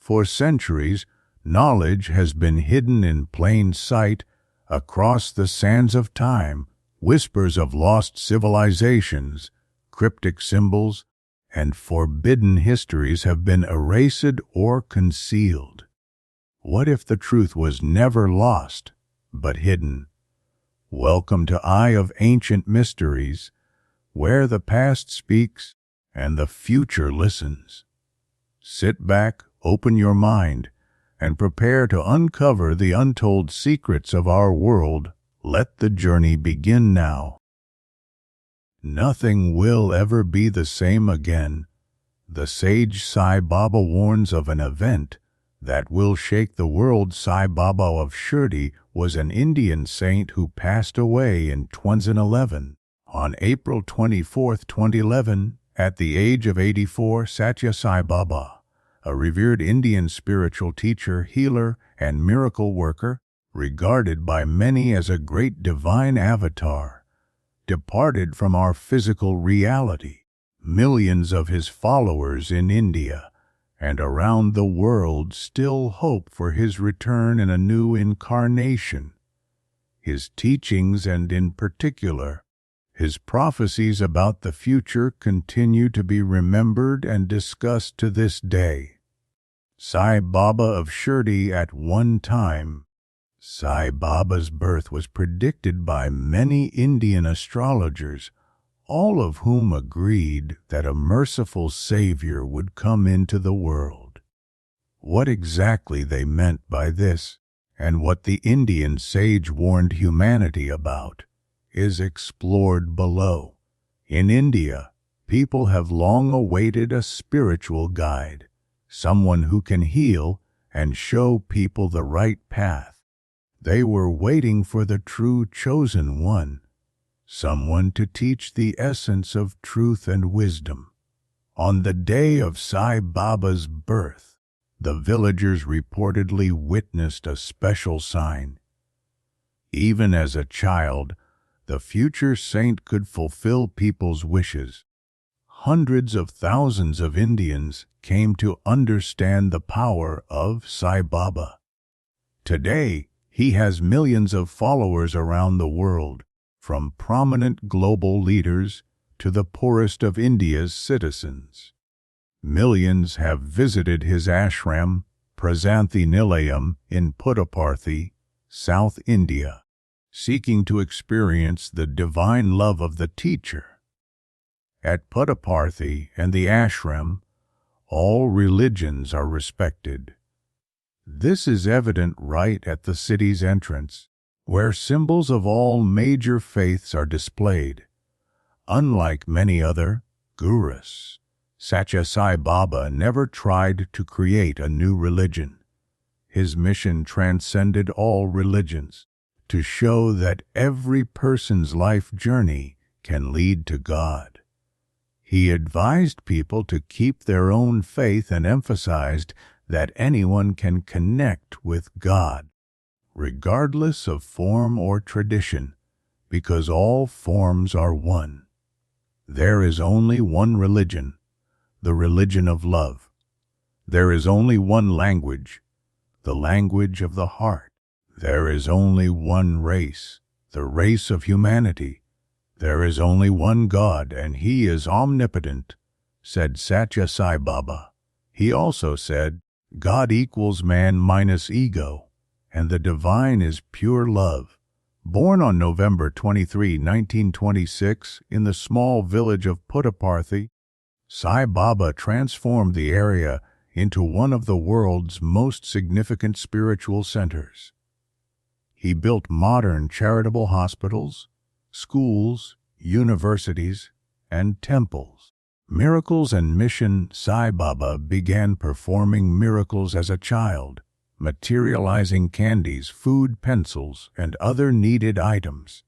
For centuries, knowledge has been hidden in plain sight across the sands of time. Whispers of lost civilizations, cryptic symbols, and forbidden histories have been erased or concealed. What if the truth was never lost, but hidden? Welcome to Eye of Ancient Mysteries, where the past speaks and the future listens. Sit back, open your mind, and prepare to uncover the untold secrets of our world. Let the journey begin now. Nothing will ever be the same again. The sage Sai Baba warns of an event that will shake the world. Sai Baba of Shirdi was an Indian saint who passed away in 2011. On April 24, 2011, at the age of 84, Satya Sai Baba, a revered Indian spiritual teacher, healer, and miracle worker, regarded by many as a great divine avatar, departed from our physical reality. Millions of his followers in India and around the world still hope for his return in a new incarnation. His teachings, and in particular, his prophecies about the future, continue to be remembered and discussed to this day. Sai Baba of Shirdi. At one time, Sai Baba's birth was predicted by many Indian astrologers, all of whom agreed that a merciful Savior would come into the world. What exactly they meant by this, and what the Indian sage warned humanity about, is explored below. In India, people have long awaited a spiritual guide, someone who can heal and show people the right path. They were waiting for the true chosen one, someone to teach the essence of truth and wisdom. On the day of Sai Baba's birth, the villagers reportedly witnessed a special sign. Even as a child, the future saint could fulfill people's wishes. Hundreds of thousands of Indians came to understand the power of Sai Baba. Today, he has millions of followers around the world, from prominent global leaders to the poorest of India's citizens. Millions have visited his ashram, Prasanthi Nilayam, in Puttaparthi, South India, seeking to experience the divine love of the teacher. At Puttaparthi and the ashram, all religions are respected. This is evident right at the city's entrance, where symbols of all major faiths are displayed. Unlike many other gurus, Satya Sai Baba never tried to create a new religion. His mission transcended all religions, to show that every person's life journey can lead to God. He advised people to keep their own faith and emphasized that anyone can connect with God, regardless of form or tradition, because all forms are one. There is only one religion, the religion of love. There is only one language, the language of the heart. There is only one race, the race of humanity. There is only one God, and He is omnipotent, said Satya Sai Baba. He also said, God equals man minus ego, and the divine is pure love. Born on November 23, 1926, in the small village of Puttaparthi, Sai Baba transformed the area into one of the world's most significant spiritual centers. He built modern charitable hospitals, schools, universities, and temples. Miracles and mission. Sai Baba began performing miracles as a child, materializing candies, food, pencils, and other needed items.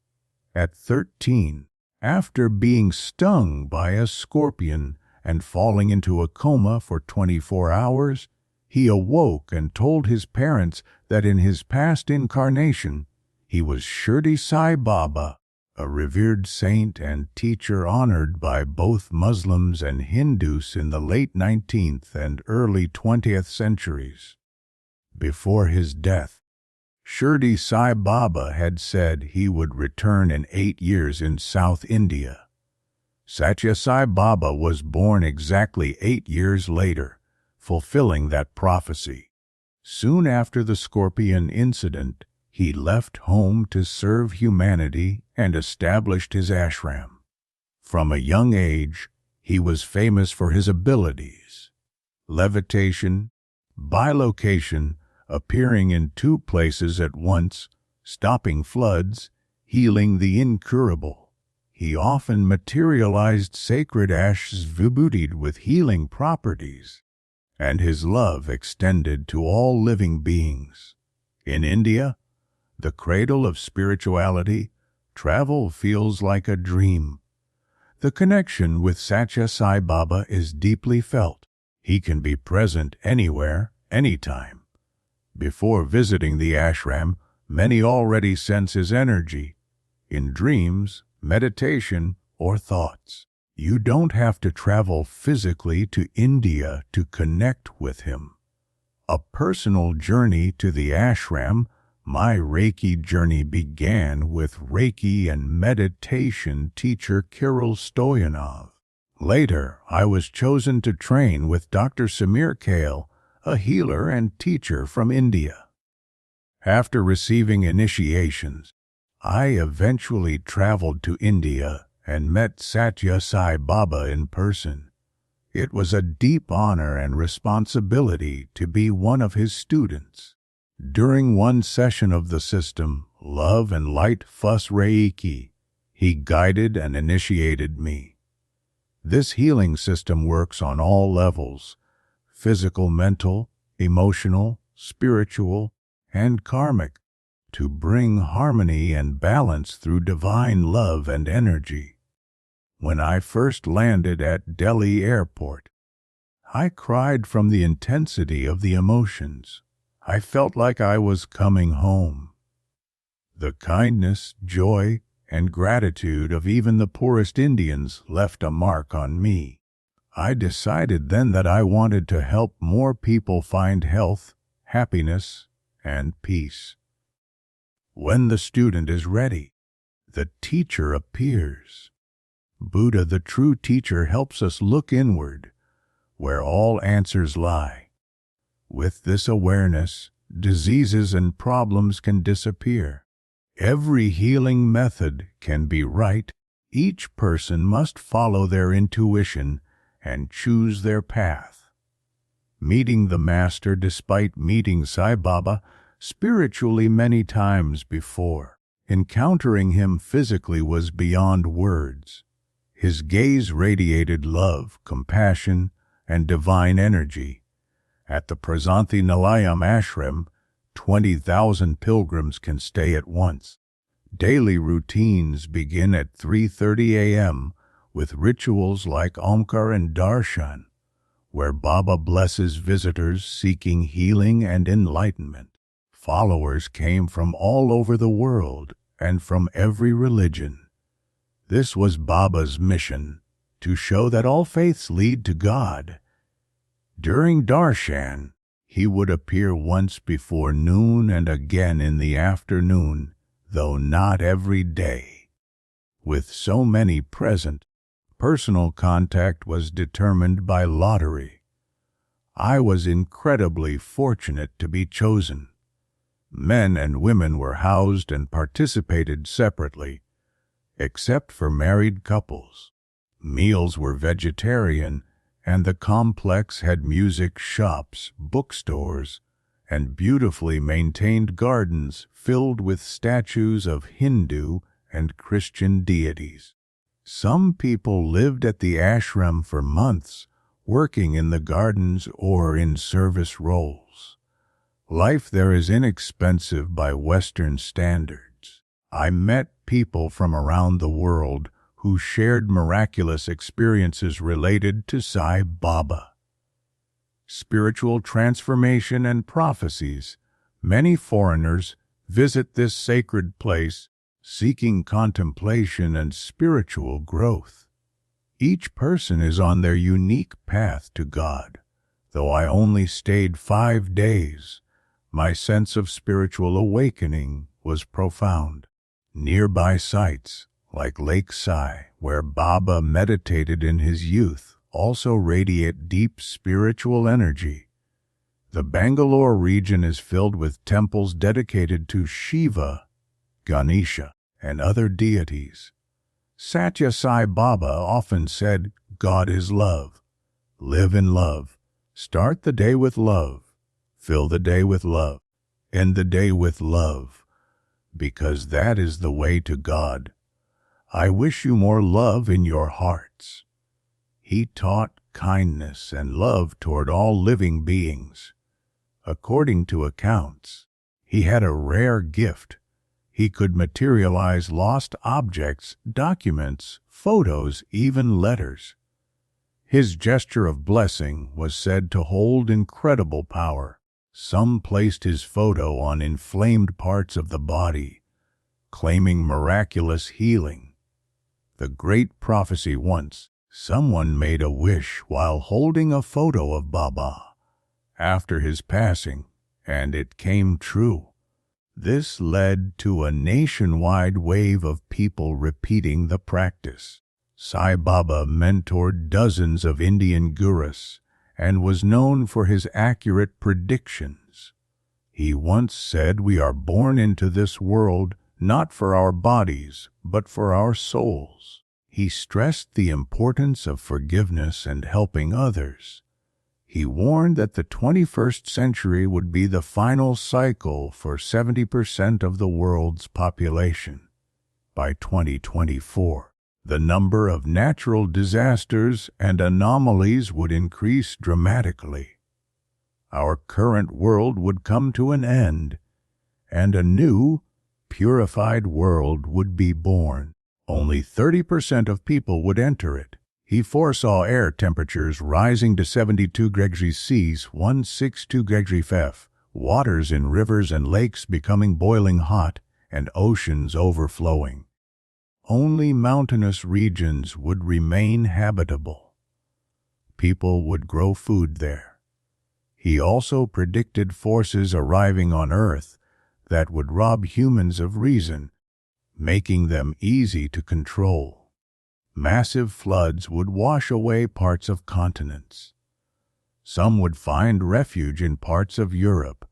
At 13, after being stung by a scorpion and falling into a coma for 24 hours, he awoke and told his parents that in his past incarnation he was Shirdi Sai Baba, a revered saint and teacher honored by both Muslims and Hindus in the late 19th and early 20th centuries. Before his death, Satya Sai Baba had said he would return in 8 years in South India. Satya Sai Baba was born exactly 8 years later, fulfilling that prophecy. Soon after the Scorpion incident, he left home to serve humanity and established his ashram. From a young age, he was famous for his abilities: levitation, bilocation, appearing in 2 places at once, stopping floods, healing the incurable. He often materialized sacred ashes vibhutied with healing properties, and his love extended to all living beings. In India, the cradle of spirituality, travel feels like a dream. The connection with Satya Sai Baba is deeply felt. He can be present anywhere, anytime. Before visiting the ashram, many already sense his energy, in dreams, meditation, or thoughts. You don't have to travel physically to India to connect with him. A personal journey to the ashram. My Reiki journey began with Reiki and meditation teacher Kirill Stoyanov. Later, I was chosen to train with Dr. Samir Kale, a healer and teacher from India. After receiving initiations, I eventually traveled to India and met Satya Sai Baba in person. It was a deep honor and responsibility to be one of his students. During one session of the system, Love and Light Fuss Reiki, he guided and initiated me. This healing system works on all levels: physical, mental, emotional, spiritual, and karmic, to bring harmony and balance through divine love and energy. When I first landed at Delhi airport, I cried from the intensity of the emotions. I felt like I was coming home. The kindness, joy, and gratitude of even the poorest Indians left a mark on me. I decided then that I wanted to help more people find health, happiness, and peace. When the student is ready, the teacher appears. Buddha, the true teacher, helps us look inward, where all answers lie. With this awareness, diseases and problems can disappear. Every healing method can be right. Each person must follow their intuition and choose their path. Meeting the Master despite meeting Sai Baba spiritually many times before, encountering him physically was beyond words. His gaze radiated love, compassion, and divine energy. At the Prasanthi Nilayam ashram, 20,000 pilgrims can stay at once. Daily routines begin at 3:30 a.m. with rituals like Omkar and Darshan, where Baba blesses visitors seeking healing and enlightenment. Followers came from all over the world and from every religion. This was Baba's mission, to show that all faiths lead to God. During Darshan, he would appear once before noon and again in the afternoon, though not every day. With so many present, personal contact was determined by lottery. I was incredibly fortunate to be chosen. Men and women were housed and participated separately, except for married couples. Meals were vegetarian, and the complex had music shops, bookstores, and beautifully maintained gardens filled with statues of Hindu and Christian deities. Some people lived at the ashram for months, working in the gardens or in service roles. Life there is inexpensive by Western standards. I met people from around the world who shared miraculous experiences related to Sai Baba. Spiritual transformation and prophecies. Many foreigners visit this sacred place seeking contemplation and spiritual growth. Each person is on their unique path to God. Though I only stayed 5 days, my sense of spiritual awakening was profound. Nearby sites, like Lake Sai, where Baba meditated in his youth, also radiate deep spiritual energy. The Bangalore region is filled with temples dedicated to Shiva, Ganesha, and other deities. Satya Sai Baba often said, "God is love. Live in love. Start the day with love. Fill the day with love. End the day with love. Because that is the way to God. I wish you more love in your hearts." He taught kindness and love toward all living beings. According to accounts, he had a rare gift. He could materialize lost objects, documents, photos, even letters. His gesture of blessing was said to hold incredible power. Some placed his photo on inflamed parts of the body, claiming miraculous healing. The great prophecy once, someone made a wish while holding a photo of Baba after his passing, and it came true. This led to a nationwide wave of people repeating the practice. Sai Baba mentored dozens of Indian gurus and was known for his accurate predictions. He once said, "We are born into this world not for our bodies, but for our souls." He stressed the importance of forgiveness and helping others. He warned that the 21st century would be the final cycle for 70% of the world's population. By 2024, the number of natural disasters and anomalies would increase dramatically. Our current world would come to an end, and a new, purified world would be born. Only 30% of people would enter it. He foresaw air temperatures rising to 72 degrees C, 162 degrees F, waters in rivers and lakes becoming boiling hot, and oceans overflowing. Only mountainous regions would remain habitable. People would grow food there. He also predicted forces arriving on Earth that would rob humans of reason, making them easy to control. Massive floods would wash away parts of continents. Some would find refuge in parts of Europe,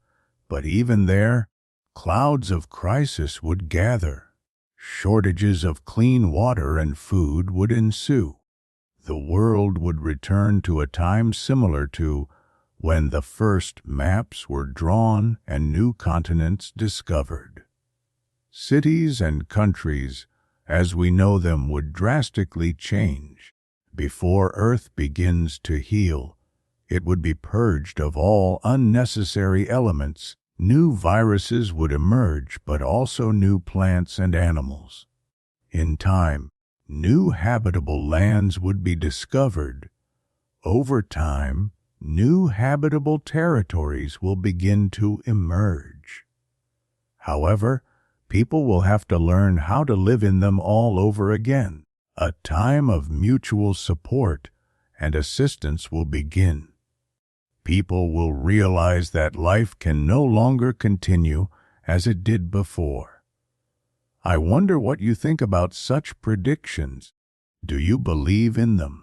but even there, clouds of crisis would gather. Shortages of clean water and food would ensue. The world would return to a time similar to when the first maps were drawn and new continents discovered. Cities and countries, as we know them, would drastically change. Before Earth begins to heal, it would be purged of all unnecessary elements. New viruses would emerge, but also new plants and animals. In time, new habitable lands would be discovered. Over time, new habitable territories will begin to emerge. However, people will have to learn how to live in them all over again. A time of mutual support and assistance will begin. People will realize that life can no longer continue as it did before. I wonder what you think about such predictions. Do you believe in them?